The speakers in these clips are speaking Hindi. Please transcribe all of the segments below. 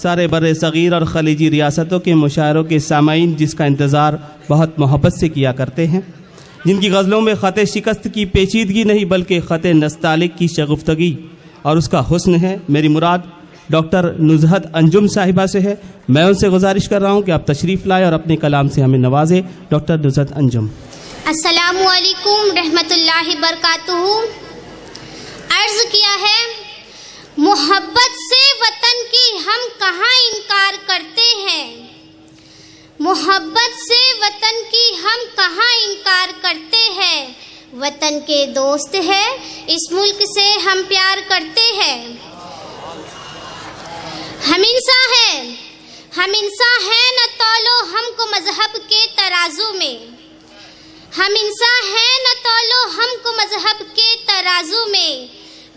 सारे बर सग़ीर और खलीजी रियासतों के मुशायरों के सामाईन जिसका इंतज़ार बहुत मोहब्बत से किया करते हैं, जिनकी गज़लों में ख़त शिकस्त की पेचीदगी नहीं बल्कि ख़त नस्तालिक की शगुफ्तगी और उसका हुस्न है। मेरी मुराद डॉक्टर नुज़हत अंजुम साहिबा से है। मैं उनसे गुजारिश कर रहा हूँ कि आप तशरीफ़ लाएँ और अपने कलाम से हमें नवाजें। डॉक्टर नुज़हत अंजुम। अस्सलामु अलैकुम रहमतुल्लाहि बरकातुहू। अर्ज़ किया है, मोहब्बत से वतन की हम कहाँ इनकार करते हैं, मोहब्बत से वतन की हम कहाँ इनकार करते हैं। वतन के दोस्त है, इस मुल्क से हम प्यार करते हैं। हम इंसान हैं न तौलो हमको मजहब के तराजू में, हम इंसान हैं न तौलो हमको मजहब के तराजू में।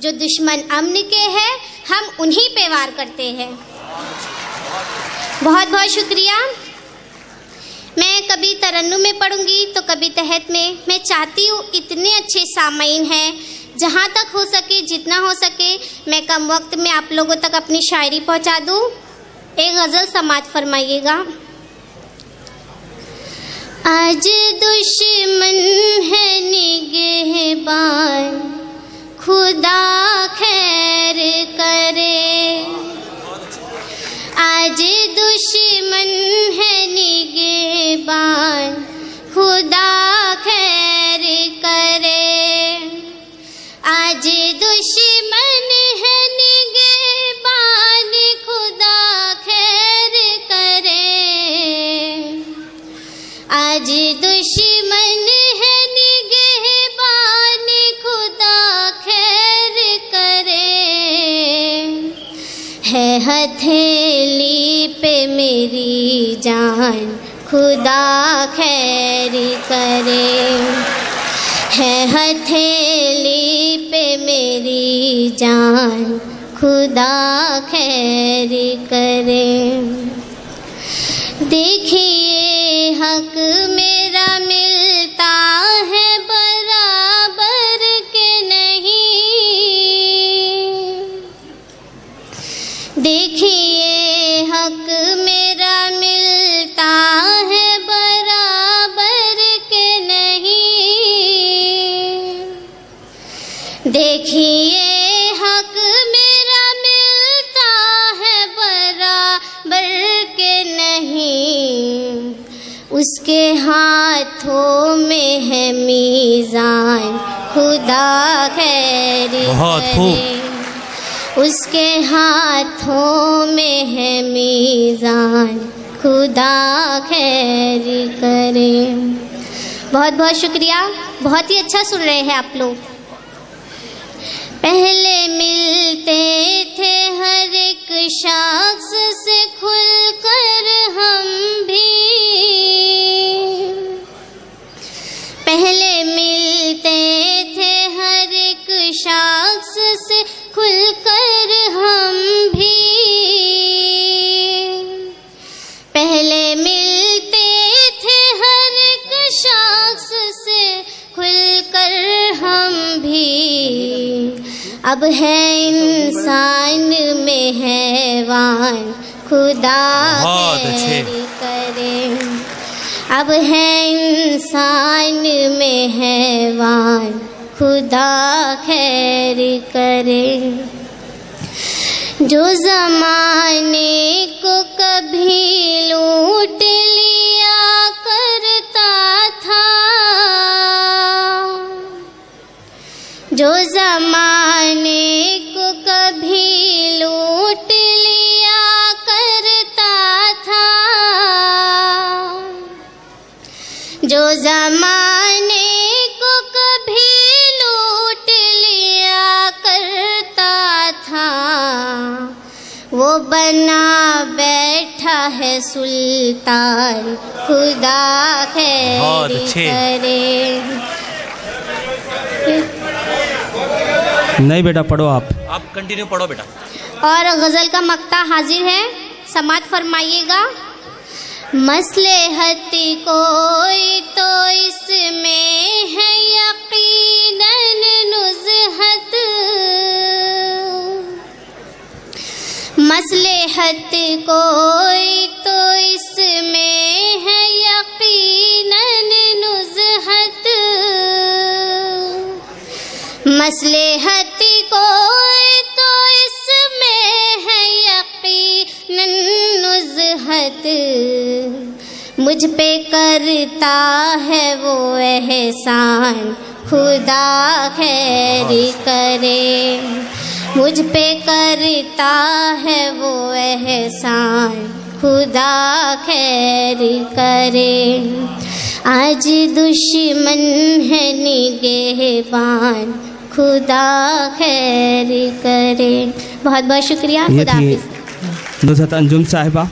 जो दुश्मन अमन के हैं हम उन्हीं पे वार करते हैं। बहुत बहुत शुक्रिया। मैं कभी तरन्नुम में पढ़ूंगी तो कभी तहत में। मैं चाहती हूँ इतने अच्छे सामाईन हैं, जहाँ तक हो सके जितना हो सके मैं कम वक्त में आप लोगों तक अपनी शायरी पहुँचा दूँ। एक गज़ल समात फरमाइएगा। आज दुश्मन है निगहबान, खुदा खैर करे। आज दुश्मन है निगहबान, खुदा खैर करे। आज दुश्मन है निगहबान, खुदा खैर करे। आज दुश्मन है निगहबान, खुदा खैर करे। है हथेली पे मेरी जान, खुदा खैर करे। है हथेली पे मेरी जान, खुदा खैर करे। देखिए हक मेरा मिलता है बराबर के नहीं। देखिए हक मेरा मिलता है बराबर के नहीं। देखिए हक मेरा मिलता है बराबर के नहीं। उसके हाथों में है मीज़ान, खुदा खैर करे। उसके हाथों में है मीज़ान, खुदा खैर करे। बहुत बहुत शुक्रिया। बहुत ही अच्छा सुन रहे हैं आप लोग। पहले मिलते थे हर एक शख्स से खुलकर हम भी। पहले मिलते थे हर एक शख्स से खुलकर हम भी। पहले मिलते थे हर एक शख्स से खुलकर हम भी। अब है इंसान में हैवान, खुदा खैर करे। अब है इंसान में हैवान, खुदा खैर करे। जो ज़माने को कभी लूट लिया करता था, जो ज़माने को कभी लूट लिया करता था, जो ज़माने को कभी लूट लिया करता था, वो बना बैठा है सुल्तान, खुदा खैर करे। नहीं बेटा पढ़ो, आप कंटिन्यू पढ़ो बेटा। और गज़ल का मक्ता हाजिर है, समात फरमाइएगा। मसलहत कोई तो इसमें है यकीनन नुज़हत। मसलहत कोई तो इसमें है यकीनन नुज़हत, मसलहत कोई तो इसमें है यकीनन नुज़हत। मुझ पे करता है वो एहसान खुदा खैर करे, मुझ पे करता है वो एहसान खुदा खैर करे। आज दुश्मन है निगहबान खुदा खैर करे। बहुत बहुत शुक्रिया। खुदा हाफिज़। नुसरत अंजुम साहिबा।